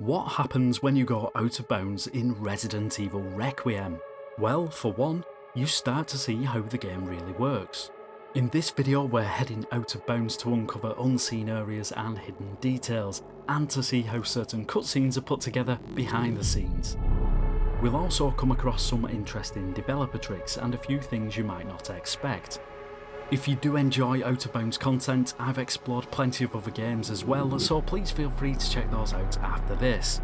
What happens when you go out of bounds in Resident Evil Requiem? Well, for one, you start to see how the game really works. In this video we're heading out of bounds to uncover unseen areas and hidden details, and to see how certain cutscenes are put together behind the scenes. We'll also come across some interesting developer tricks and a few things you might not expect. If you do enjoy Out of Bounds content, I've explored plenty of other games as well, so please feel free to check those out after this.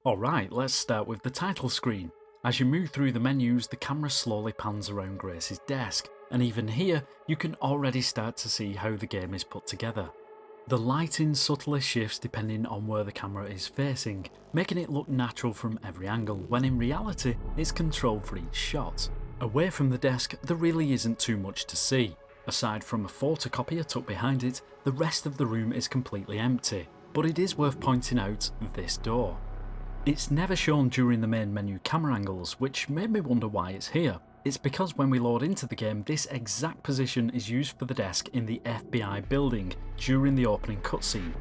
Alright, let's start with the title screen. As you move through the menus, the camera slowly pans around Grace's desk, and even here you can already start to see how the game is put together. The lighting subtly shifts depending on where the camera is facing, making it look natural from every angle, when in reality it's controlled for each shot. Away from the desk, there really isn't too much to see. Aside from a photocopier tucked behind it, the rest of the room is completely empty, but it is worth pointing out this door. It's never shown during the main menu camera angles, which made me wonder why it's here. It's because when we load into the game, this exact position is used for the desk in the FBI building during the opening cutscene.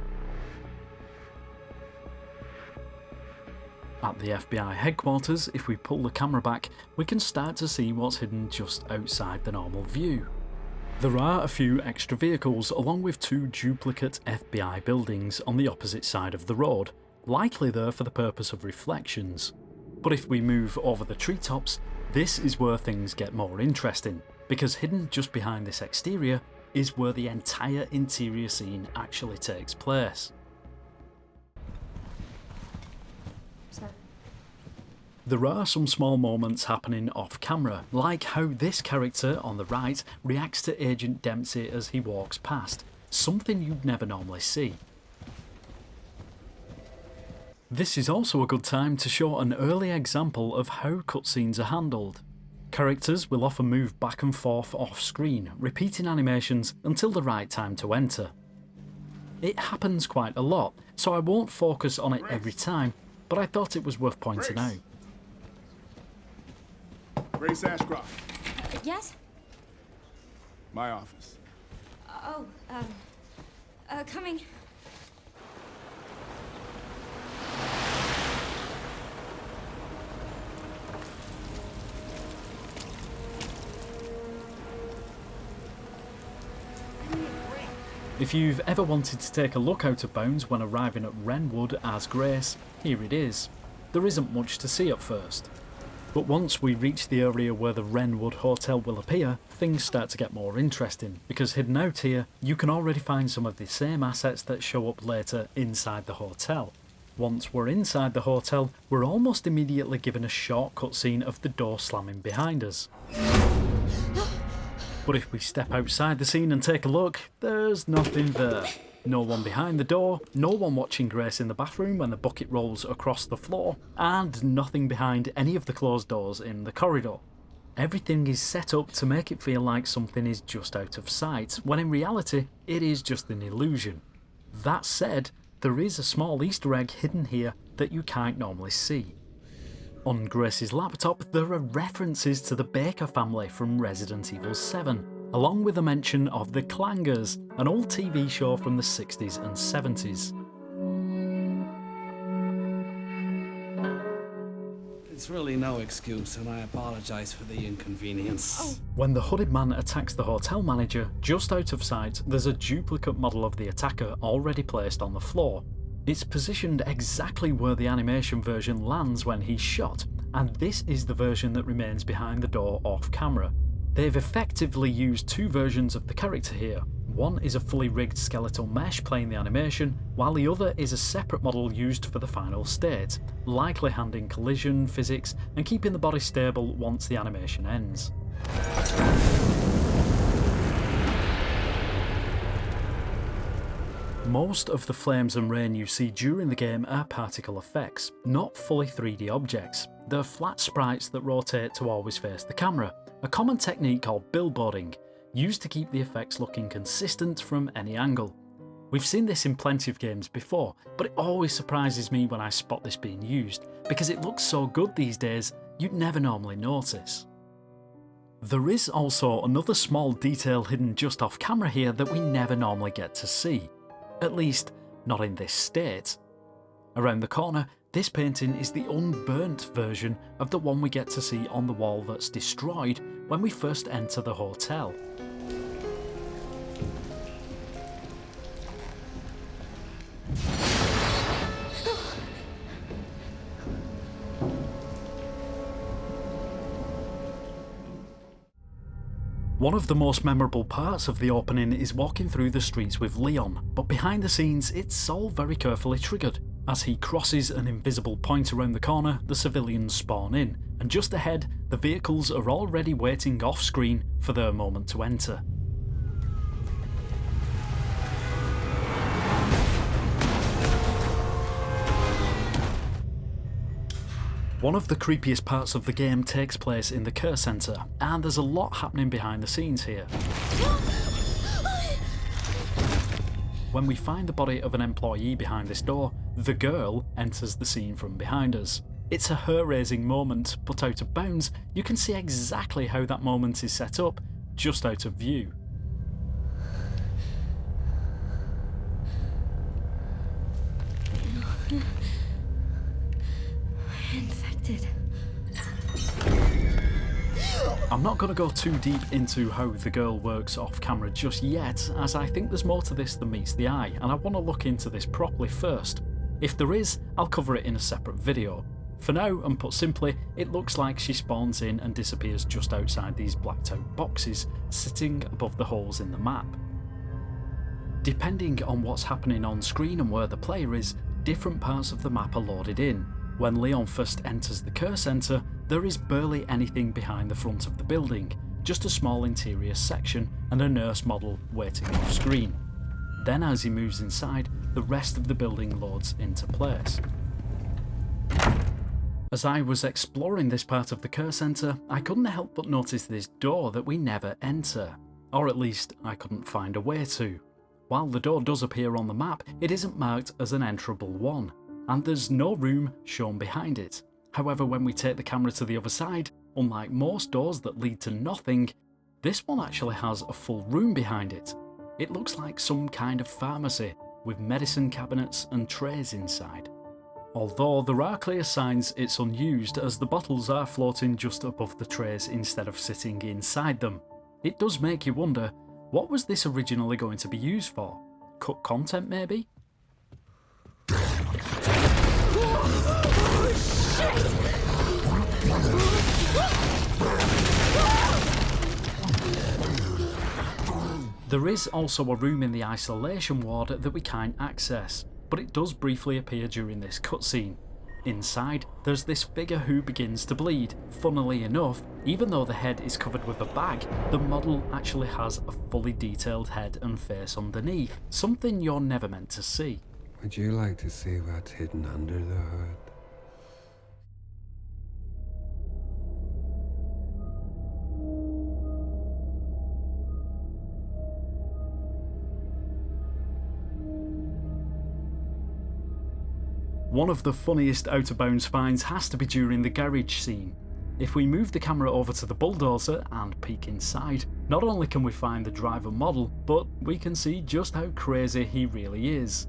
At the FBI headquarters, if we pull the camera back, we can start to see what's hidden just outside the normal view. There are a few extra vehicles along with two duplicate FBI buildings on the opposite side of the road, likely there for the purpose of reflections. But if we move over the treetops, this is where things get more interesting, because hidden just behind this exterior is where the entire interior scene actually takes place. Sir. There are some small moments happening off camera, like how this character on the right reacts to Agent Dempsey as he walks past, something you'd never normally see. This is also a good time to show an early example of how cutscenes are handled. Characters will often move back and forth off screen, repeating animations until the right time to enter. It happens quite a lot, so I won't focus on it every time, but I thought it was worth pointing out. Grace Ashcroft. Yes? My office. Coming. If you've ever wanted to take a look out of bounds when arriving at Renwood as Grace, here it is. There isn't much to see at first. But once we reach the area where the Renwood Hotel will appear, things start to get more interesting, because hidden out here, you can already find some of the same assets that show up later inside the hotel. Once we're inside the hotel, we're almost immediately given a short cutscene of the door slamming behind us. But if we step outside the scene and take a look, there's nothing there. No one behind the door, no one watching Grace in the bathroom when the bucket rolls across the floor, and nothing behind any of the closed doors in the corridor. Everything is set up to make it feel like something is just out of sight, when in reality it is just an illusion. That said, there is a small Easter egg hidden here that you can't normally see. On Grace's laptop, there are references to the Baker family from Resident Evil 7, along with a mention of the Clangers, an old TV show from the 60s and 70s. It's really no excuse, and I apologise for the inconvenience. When the hooded man attacks the hotel manager, just out of sight, there's a duplicate model of the attacker already placed on the floor. It's positioned exactly where the animation version lands when he's shot, and this is the version that remains behind the door off camera. They've effectively used two versions of the character here. One is a fully rigged skeletal mesh playing the animation, while the other is a separate model used for the final state, likely handling collision, physics, and keeping the body stable once the animation ends. Most of the flames and rain you see during the game are particle effects, not fully 3D objects. They're flat sprites that rotate to always face the camera, a common technique called billboarding, used to keep the effects looking consistent from any angle. We've seen this in plenty of games before, but it always surprises me when I spot this being used, because it looks so good these days you'd never normally notice. There is also another small detail hidden just off camera here that we never normally get to see. At least, not in this state. Around the corner, this painting is the unburnt version of the one we get to see on the wall that's destroyed when we first enter the hotel. One of the most memorable parts of the opening is walking through the streets with Leon, but behind the scenes it's all very carefully triggered. As he crosses an invisible point around the corner, the civilians spawn in, and just ahead, the vehicles are already waiting off screen for their moment to enter. One of the creepiest parts of the game takes place in the care centre, and there's a lot happening behind the scenes here. When we find the body of an employee behind this door, the girl enters the scene from behind us. It's a hair-raising moment, but out of bounds, you can see exactly how that moment is set up, just out of view. Infected. I'm not going to go too deep into how the girl works off camera just yet, as I think there's more to this than meets the eye, and I want to look into this properly first. If there is, I'll cover it in a separate video. For now, and put simply, it looks like she spawns in and disappears just outside these blacked out boxes, sitting above the holes in the map. Depending on what's happening on screen and where the player is, different parts of the map are loaded in. When Leon first enters the care centre, there is barely anything behind the front of the building, just a small interior section and a nurse model waiting off screen. Then as he moves inside, the rest of the building loads into place. As I was exploring this part of the care centre, I couldn't help but notice this door that we never enter, or at least I couldn't find a way to. While the door does appear on the map, it isn't marked as an enterable one, and there's no room shown behind it. However, when we take the camera to the other side, unlike most doors that lead to nothing, this one actually has a full room behind it. It looks like some kind of pharmacy, with medicine cabinets and trays inside. Although there are clear signs it's unused, as the bottles are floating just above the trays instead of sitting inside them. It does make you wonder, what was this originally going to be used for? Cut content maybe? There is also a room in the isolation ward that we can't access, but it does briefly appear during this cutscene. Inside, there's this figure who begins to bleed. Funnily enough, even though the head is covered with a bag, the model actually has a fully detailed head and face underneath, something you're never meant to see. Would you like to see what's hidden under the hood? One of the funniest out-of-bounds finds has to be during the garage scene. If we move the camera over to the bulldozer and peek inside, not only can we find the driver model, but we can see just how crazy he really is.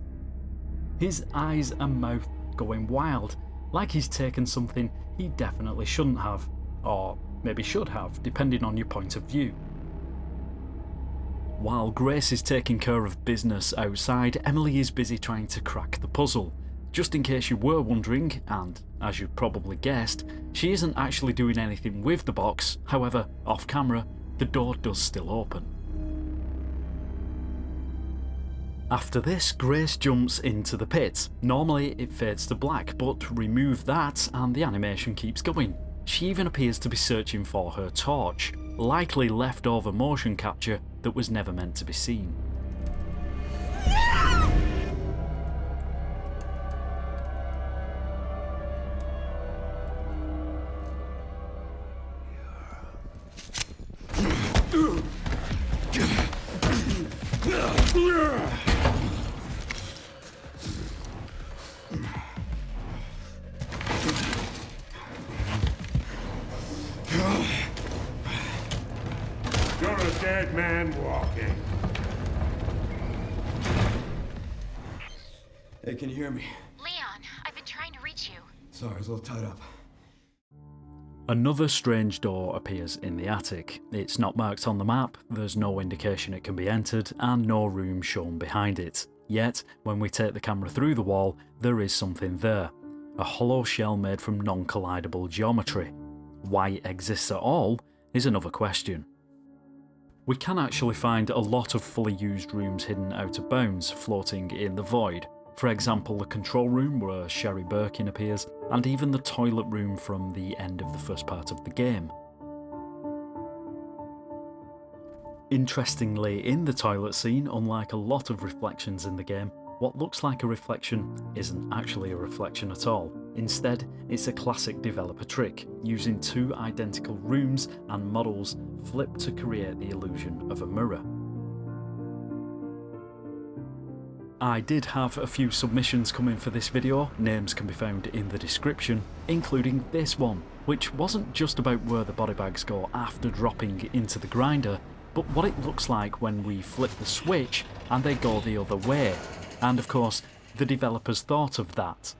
His eyes and mouth going wild, like he's taken something he definitely shouldn't have, or maybe should have, depending on your point of view. While Grace is taking care of business outside, Emily is busy trying to crack the puzzle. Just in case you were wondering, and as you probably guessed, she isn't actually doing anything with the box. However, off camera, the door does still open. After this, Grace jumps into the pit. Normally it fades to black, but remove that and the animation keeps going. She even appears to be searching for her torch, likely leftover motion capture that was never meant to be seen. You're a dead man walking. Hey, can you hear me? Leon, I've been trying to reach you. Sorry, I was a little tied up. Another strange door appears in the attic. It's not marked on the map, there's no indication it can be entered, and no room shown behind it. Yet, when we take the camera through the wall, there is something there. A hollow shell made from non-collidable geometry. Why it exists at all is another question. We can actually find a lot of fully used rooms hidden out of bounds, floating in the void. For example, the control room where Sherry Birkin appears, and even the toilet room from the end of the first part of the game. Interestingly, in the toilet scene, unlike a lot of reflections in the game, what looks like a reflection isn't actually a reflection at all. Instead, it's a classic developer trick, using two identical rooms and models flipped to create the illusion of a mirror. I did have a few submissions coming for this video, names can be found in the description, including this one, which wasn't just about where the body bags go after dropping into the grinder, but what it looks like when we flip the switch and they go the other way. And of course, the developers thought of that.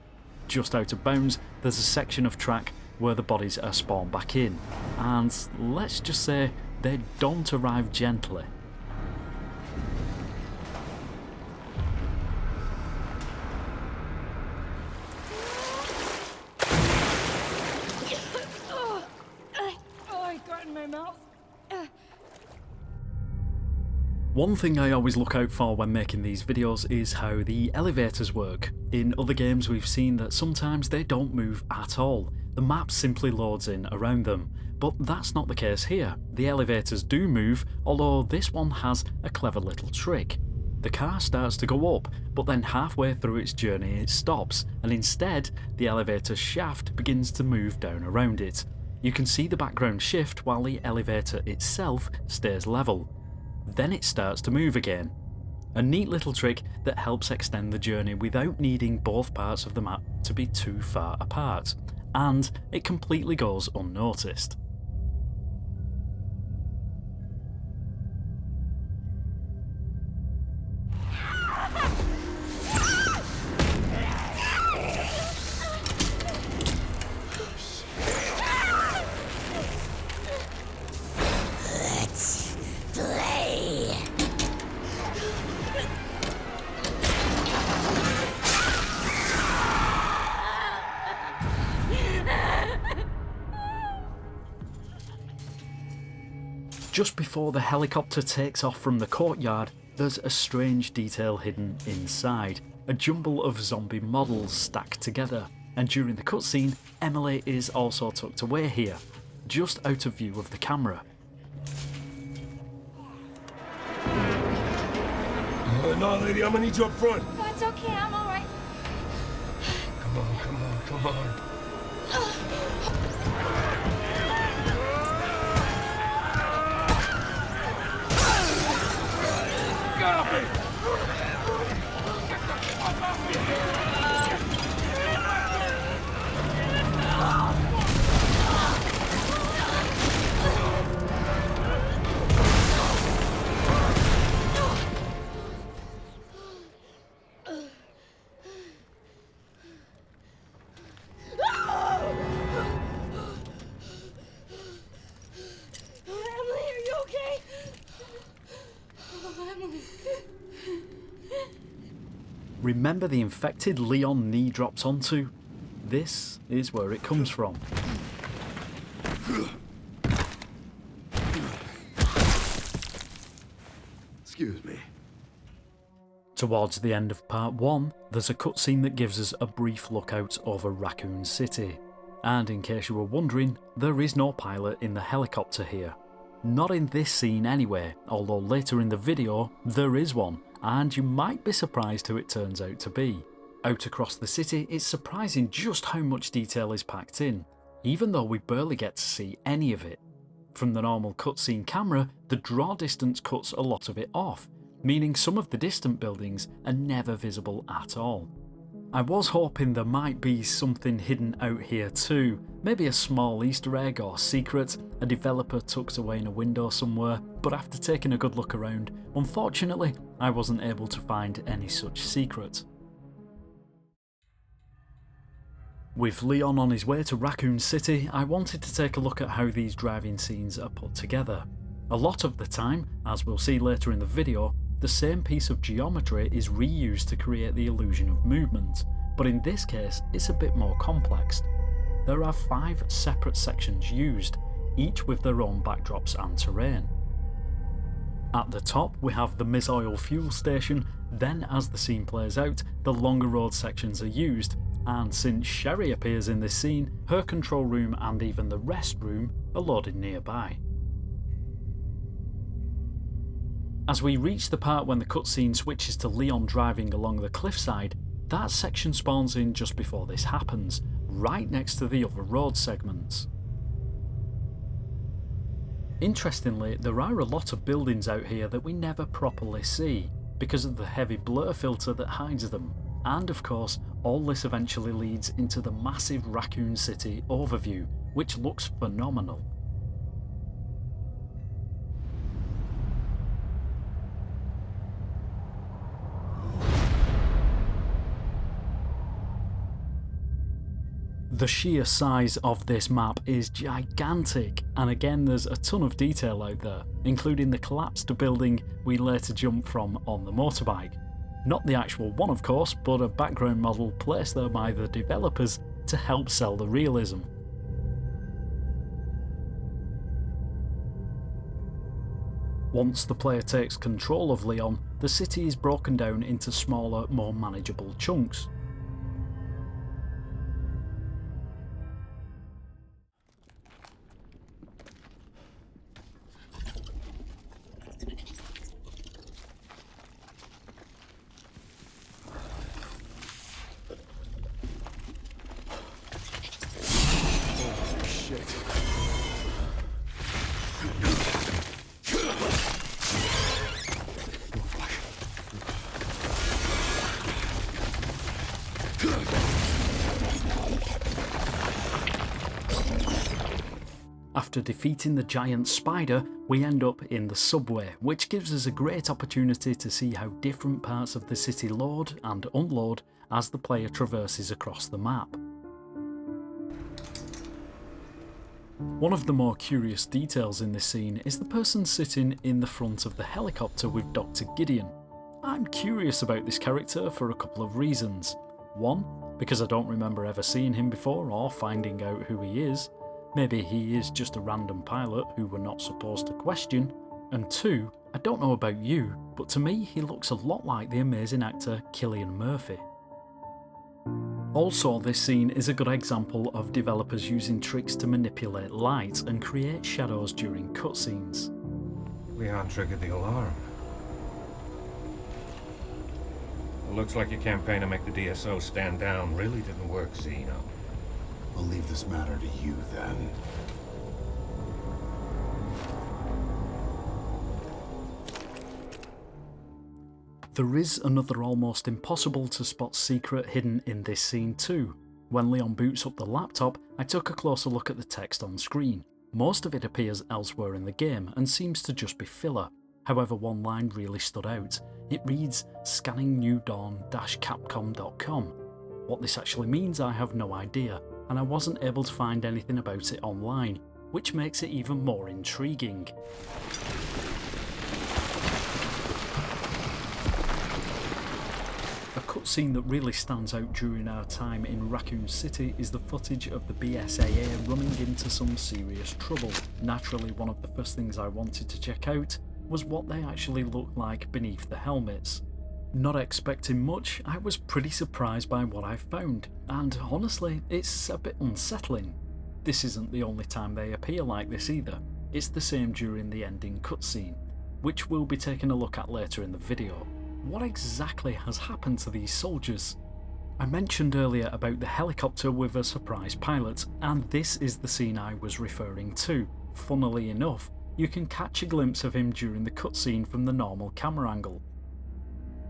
Just out of bounds, there's a section of track where the bodies are spawned back in, and let's just say they don't arrive gently. One thing I always look out for when making these videos is how the elevators work. In other games we've seen that sometimes they don't move at all. The map simply loads in around them. But that's not the case here. The elevators do move, although this one has a clever little trick. The car starts to go up, but then halfway through its journey it stops, and instead the elevator's shaft begins to move down around it. You can see the background shift while the elevator itself stays level. Then it starts to move again. A neat little trick that helps extend the journey without needing both parts of the map to be too far apart, and it completely goes unnoticed. Just before the helicopter takes off from the courtyard, there's a strange detail hidden inside. A jumble of zombie models stacked together, and during the cutscene, Emily is also tucked away here, just out of view of the camera. No, lady, I'm gonna need you up front. Oh, it's okay, I'm alright. Come on, come on, come on. Get off me! Remember the infected Leon knee drops onto? This is where it comes from. Excuse me. Towards the end of part 1, there's a cutscene that gives us a brief look out over Raccoon City. And in case you were wondering, there is no pilot in the helicopter here. Not in this scene anyway, although later in the video there is one, and you might be surprised who it turns out to be. Out across the city, it's surprising just how much detail is packed in, even though we barely get to see any of it. From the normal cutscene camera, the draw distance cuts a lot of it off, meaning some of the distant buildings are never visible at all. I was hoping there might be something hidden out here too, maybe a small Easter egg or secret, a developer tucked away in a window somewhere, but after taking a good look around, unfortunately I wasn't able to find any such secret. With Leon on his way to Raccoon City, I wanted to take a look at how these driving scenes are put together. A lot of the time, as we'll see later in the video, the same piece of geometry is reused to create the illusion of movement, but in this case it's a bit more complex. There are 5 separate sections used, each with their own backdrops and terrain. At the top we have the Misoil fuel station, then as the scene plays out, the longer road sections are used, and since Sherry appears in this scene, her control room and even the rest room are loaded nearby. As we reach the part when the cutscene switches to Leon driving along the cliffside, that section spawns in just before this happens, right next to the other road segments. Interestingly, there are a lot of buildings out here that we never properly see, because of the heavy blur filter that hides them, and of course, all this eventually leads into the massive Raccoon City overview, which looks phenomenal. The sheer size of this map is gigantic, and again there's a ton of detail out there, including the collapsed building we later jump from on the motorbike. Not the actual one of course, but a background model placed there by the developers to help sell the realism. Once the player takes control of Leon, the city is broken down into smaller, more manageable chunks. After defeating the giant spider, we end up in the subway, which gives us a great opportunity to see how different parts of the city load and unload as the player traverses across the map. One of the more curious details in this scene is the person sitting in the front of the helicopter with Dr. Gideon. I'm curious about this character for a couple of reasons. One, because I don't remember ever seeing him before or finding out who he is. Maybe he is just a random pilot who we're not supposed to question. And 2, I don't know about you, but to me he looks a lot like the amazing actor Cillian Murphy. Also, this scene is a good example of developers using tricks to manipulate light and create shadows during cutscenes. Leon triggered the alarm. It looks like your campaign to make the DSO stand down really didn't work, Zeno. I'll leave this matter to you, then. There is another almost impossible to spot secret hidden in this scene too. When Leon boots up the laptop, I took a closer look at the text on screen. Most of it appears elsewhere in the game and seems to just be filler. However, one line really stood out. It reads, "Scanning newdawn-capcom.com. What this actually means I have no idea, and I wasn't able to find anything about it online, which makes it even more intriguing. A cutscene that really stands out during our time in Raccoon City is the footage of the BSAA running into some serious trouble. Naturally, one of the first things I wanted to check out was what they actually look like beneath the helmets. Not expecting much, I was pretty surprised by what I found, and honestly, it's a bit unsettling. This isn't the only time they appear like this either. It's the same during the ending cutscene, which we'll be taking a look at later in the video. What exactly has happened to these soldiers? I mentioned earlier about the helicopter with a surprise pilot, and this is the scene I was referring to. Funnily enough, you can catch a glimpse of him during the cutscene from the normal camera angle.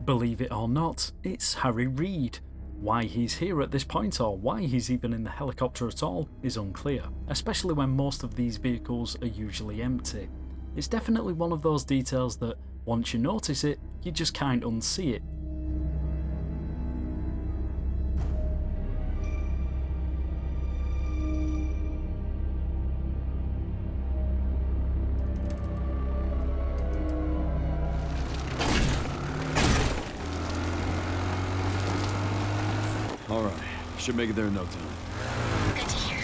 Believe it or not, it's Harry Reid. Why he's here at this point or why he's even in the helicopter at all is unclear, especially when most of these vehicles are usually empty. It's definitely one of those details that, once you notice it, you just can't unsee it. All right. Should make it there in no time. Good to hear.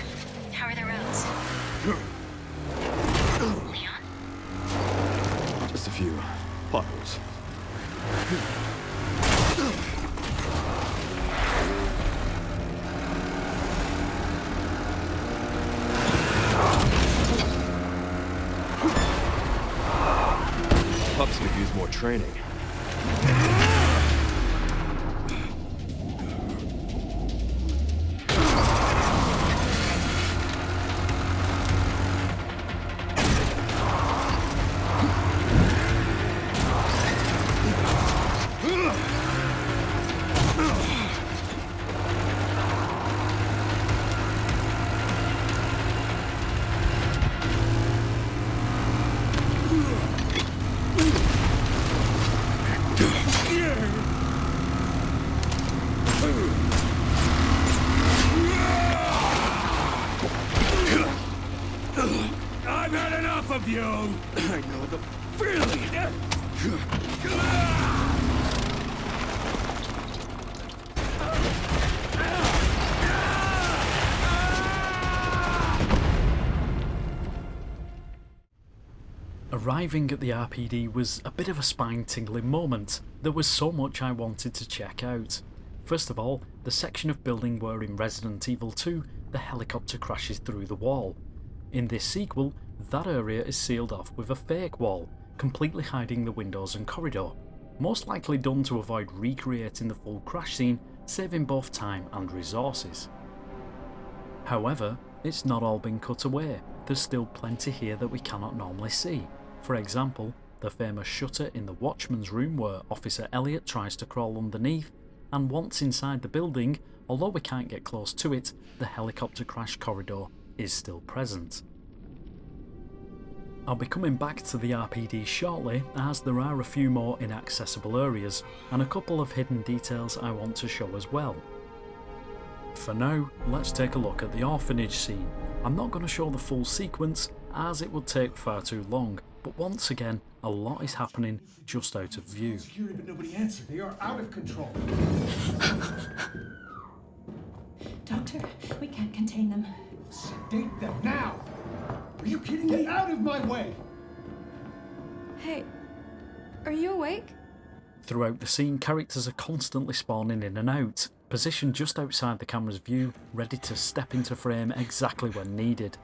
How are the roads? Leon? Just a few potholes. Pups could use more training. I've had enough of you! I know the feeling! Arriving at the RPD was a bit of a spine-tingling moment. There was so much I wanted to check out. First of all, the section of building where in Resident Evil 2 the helicopter crashes through the wall. In this sequel, that area is sealed off with a fake wall, completely hiding the windows and corridor, most likely done to avoid recreating the full crash scene, saving both time and resources. However, it's not all been cut away. There's still plenty here that we cannot normally see. For example, the famous shutter in the watchman's room where Officer Elliot tries to crawl underneath, and once inside the building, although we can't get close to it, the helicopter crash corridor is still present. I'll be coming back to the RPD shortly, as there are a few more inaccessible areas and a couple of hidden details I want to show as well. For now, let's take a look at the orphanage scene. I'm not going to show the full sequence as it would take far too long, but once again, a lot is happening just out of view. Security, but nobody answered. They are out of control. Doctor, we can't contain them. Sedate them now! Are you kidding me? Get out of my way! Hey, are you awake? Throughout the scene, characters are constantly spawning in and out, positioned just outside the camera's view, ready to step into frame exactly when needed.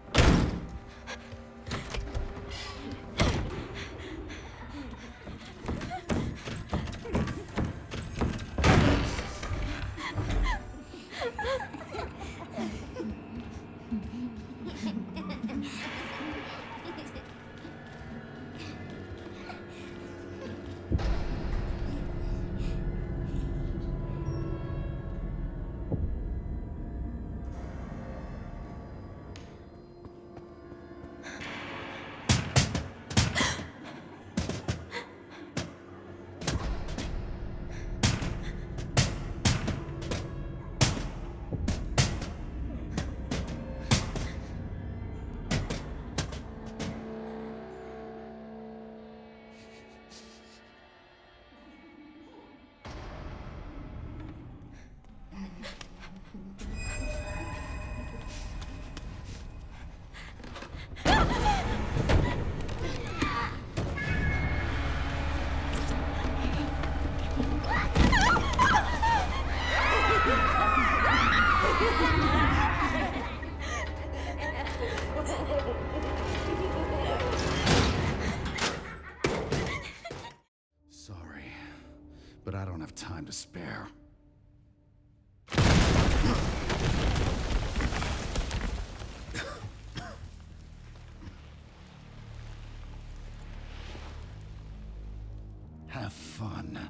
Sorry, but I don't have time to spare. Have fun.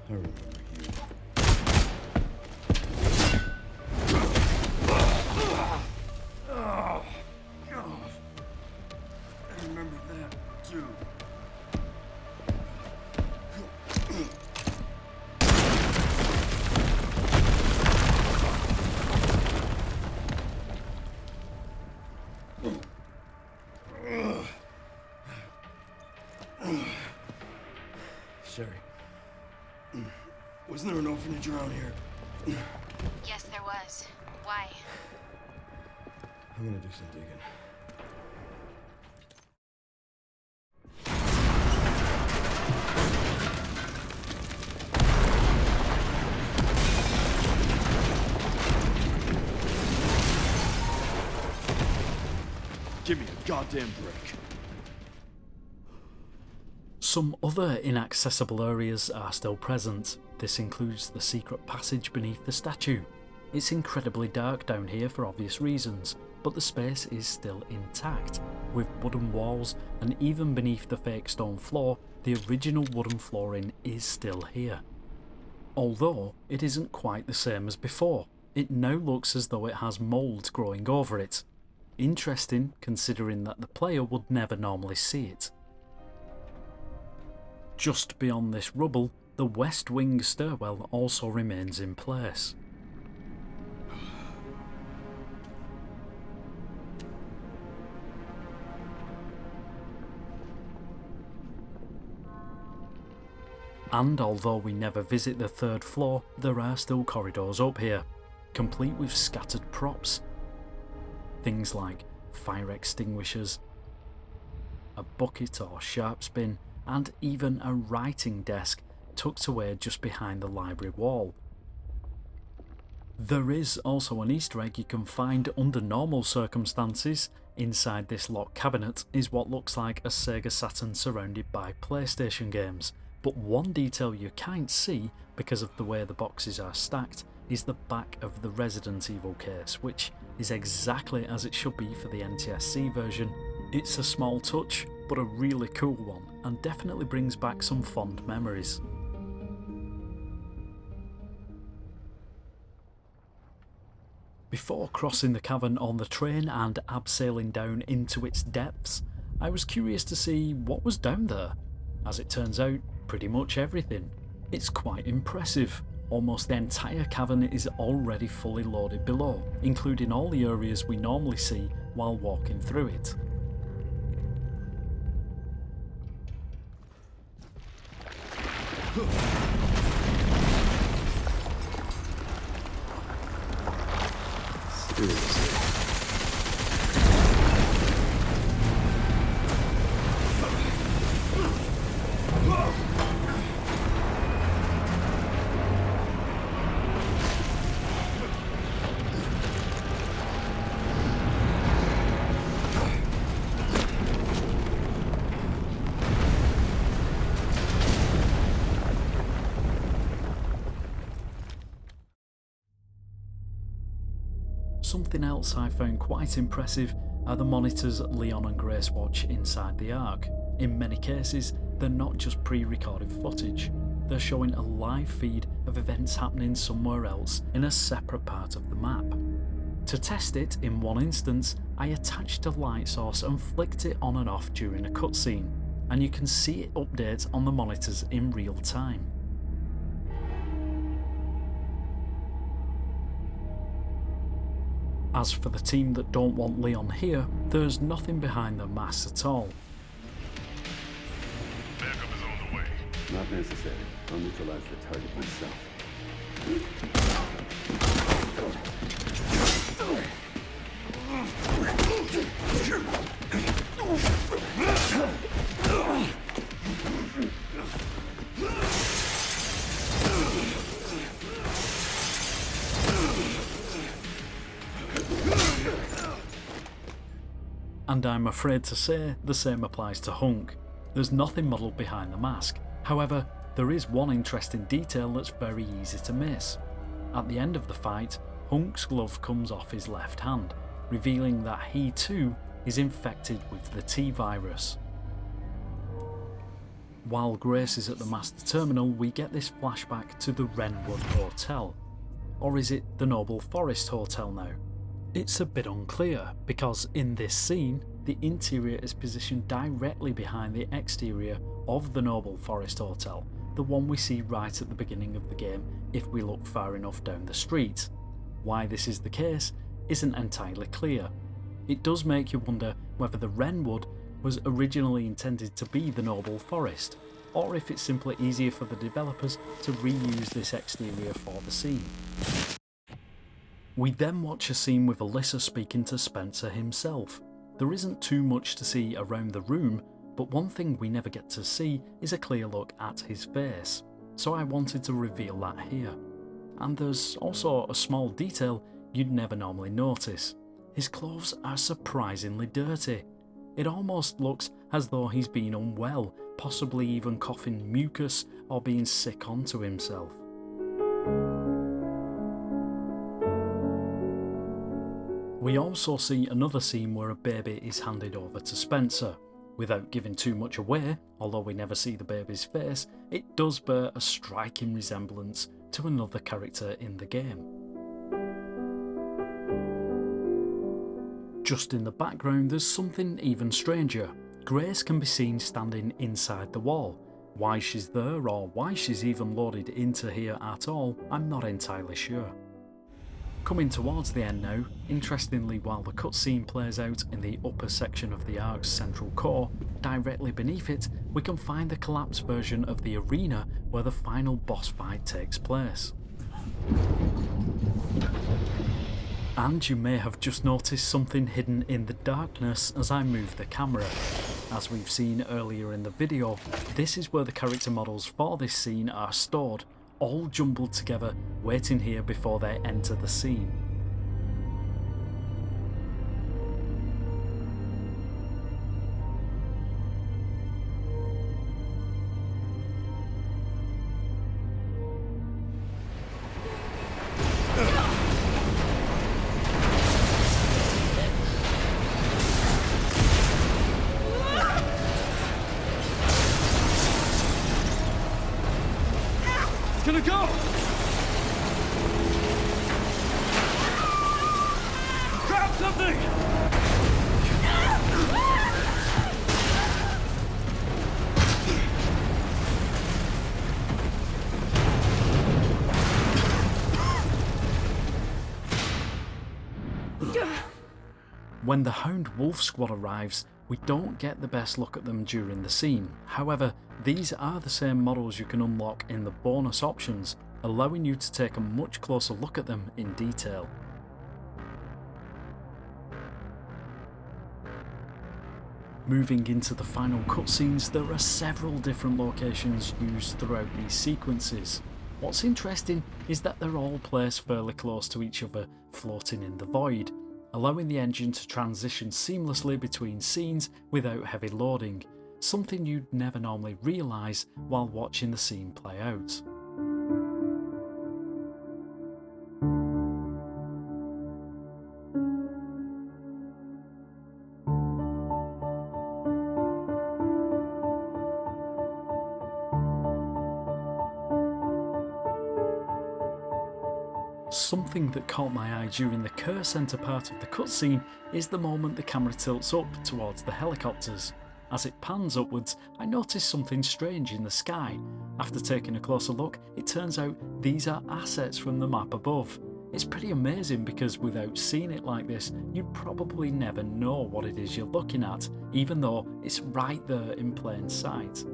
I remember you. I remember that, too. Sherry. Wasn't there an orphanage around here? Yes, there was. Why? I'm gonna do some digging. Give me a goddamn break. Some other inaccessible areas are still present. This includes the secret passage beneath the statue. It's incredibly dark down here for obvious reasons, but the space is still intact, with wooden walls, and even beneath the fake stone floor, the original wooden flooring is still here. Although it isn't quite the same as before, it now looks as though it has mould growing over it. Interesting, considering that the player would never normally see it. Just beyond this rubble, the west wing stairwell also remains in place. And although we never visit the third floor, there are still corridors up here, complete with scattered props. Things like fire extinguishers, a bucket or sharp spin, and even a writing desk tucked away just behind the library wall. There is also an Easter egg you can find under normal circumstances. Inside this locked cabinet is what looks like a Sega Saturn surrounded by PlayStation games, but one detail you can't see because of the way the boxes are stacked is the back of the Resident Evil case, which is exactly as it should be for the NTSC version. It's a small touch, but a really cool one, and definitely brings back some fond memories. Before crossing the cavern on the train and abseiling down into its depths, I was curious to see what was down there. As it turns out, pretty much everything. It's quite impressive. Almost the entire cavern is already fully loaded below, including all the areas we normally see while walking through it. Seriously. Something else I found quite impressive are the monitors Leon and Grace watch inside the Ark. In many cases, they're not just pre-recorded footage, they're showing a live feed of events happening somewhere else in a separate part of the map. To test it, in one instance, I attached a light source and flicked it on and off during a cutscene, and you can see it update on the monitors in real time. As for the team that don't want Leon here, there's nothing behind their masks at all. Backup is on the way. Not necessary. I'll neutralize the target myself. And I'm afraid to say the same applies to Hunk. There's nothing modelled behind the mask. However, there is one interesting detail that's very easy to miss. At the end of the fight, Hunk's glove comes off his left hand, revealing that he too is infected with the T-virus. While Grace is at the master terminal, we get this flashback to the Renwood Hotel. Or is it the Noble Forest Hotel now? It's a bit unclear, because in this scene, the interior is positioned directly behind the exterior of the Noble Forest Hotel, the one we see right at the beginning of the game if we look far enough down the street. Why this is the case isn't entirely clear. It does make you wonder whether the Renwood was originally intended to be the Noble Forest, or if it's simply easier for the developers to reuse this exterior for the scene. We then watch a scene with Alyssa speaking to Spencer himself. There isn't too much to see around the room, but one thing we never get to see is a clear look at his face, so I wanted to reveal that here. And there's also a small detail you'd never normally notice. His clothes are surprisingly dirty. It almost looks as though he's been unwell, possibly even coughing mucus or being sick onto himself. We also see another scene where a baby is handed over to Spencer. Without giving too much away, although we never see the baby's face, it does bear a striking resemblance to another character in the game. Just in the background there's something even stranger. Grace can be seen standing inside the wall. Why she's there or why she's even loaded into here at all, I'm not entirely sure. Coming towards the end now, interestingly while the cutscene plays out in the upper section of the Ark's central core, directly beneath it we can find the collapsed version of the arena where the final boss fight takes place. And you may have just noticed something hidden in the darkness as I move the camera. As we've seen earlier in the video, this is where the character models for this scene are stored, all jumbled together, waiting here before they enter the scene. Gonna go! Grab something! When the Hound Wolf Squad arrives, we don't get the best look at them during the scene. However, these are the same models you can unlock in the bonus options, allowing you to take a much closer look at them in detail. Moving into the final cutscenes, there are several different locations used throughout these sequences. What's interesting is that they're all placed fairly close to each other, floating in the void, allowing the engine to transition seamlessly between scenes without heavy loading, something you'd never normally realise while watching the scene play out. Something that caught my eye during the Care Centre part of the cutscene is the moment the camera tilts up towards the helicopters. As it pans upwards, I noticed something strange in the sky. After taking a closer look, it turns out these are assets from the map above. It's pretty amazing because without seeing it like this, you'd probably never know what it is you're looking at, even though it's right there in plain sight.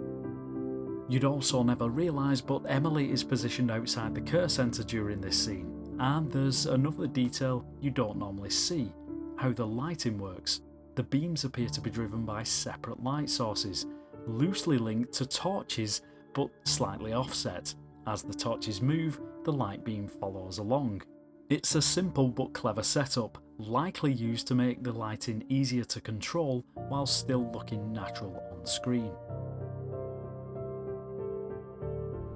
You'd also never realise, but Emily is positioned outside the Care Centre during this scene. And there's another detail you don't normally see, how the lighting works. The beams appear to be driven by separate light sources, loosely linked to torches but slightly offset. As the torches move, the light beam follows along. It's a simple but clever setup, likely used to make the lighting easier to control while still looking natural on screen.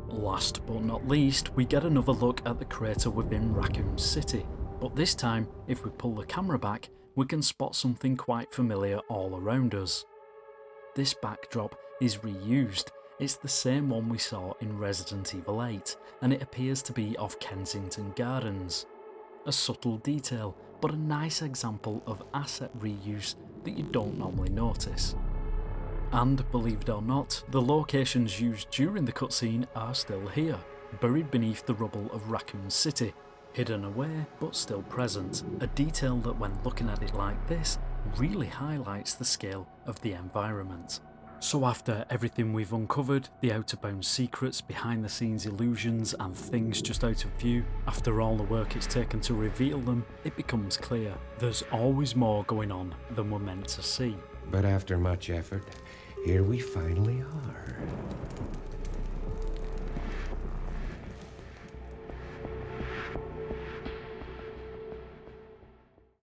Last but not least, we get another look at the crater within Raccoon City, but this time, if we pull the camera back, we can spot something quite familiar all around us. This backdrop is reused. It's the same one we saw in Resident Evil 8, and it appears to be of Kensington Gardens. A subtle detail, but a nice example of asset reuse that you don't normally notice. And believe it or not, the locations used during the cutscene are still here, buried beneath the rubble of Raccoon City, hidden away but still present, a detail that when looking at it like this really highlights the scale of the environment. So after everything we've uncovered, the out-of-bounds secrets, behind-the-scenes illusions and things just out of view, after all the work it's taken to reveal them, it becomes clear there's always more going on than we're meant to see. But after much effort, here we finally are.